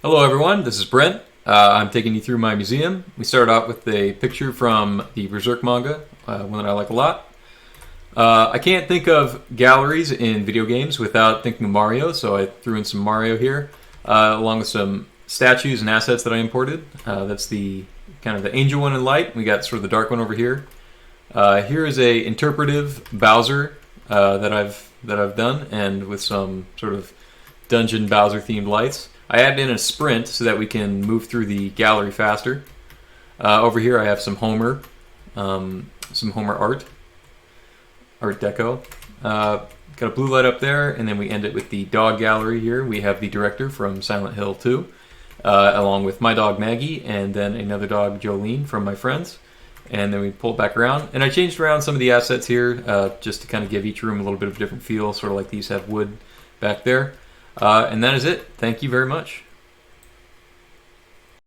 Hello everyone, this is Brent. I'm taking you through my museum. We start out with a picture from the Berserk manga, one that I like a lot. I can't think of galleries in video games without thinking of Mario, so I threw in some Mario here, along with some statues and assets that I imported. That's the kind of the angel one in light. We got sort of the dark one over here. Here is a interpretive Bowser that I've done, and with some sort of dungeon Bowser themed lights. I added in a sprint so that we can move through the gallery faster. Over here I have some Homer art deco. Got a blue light up there, and then we end it with the dog gallery here. We have the director from Silent Hill 2, along with my dog Maggie, and then another dog Jolene from my friends. And then we pull it back around. And I changed around some of the assets here just to kind of give each room a little bit of a different feel, sort of like these have wood back there. And that is it. Thank you very much.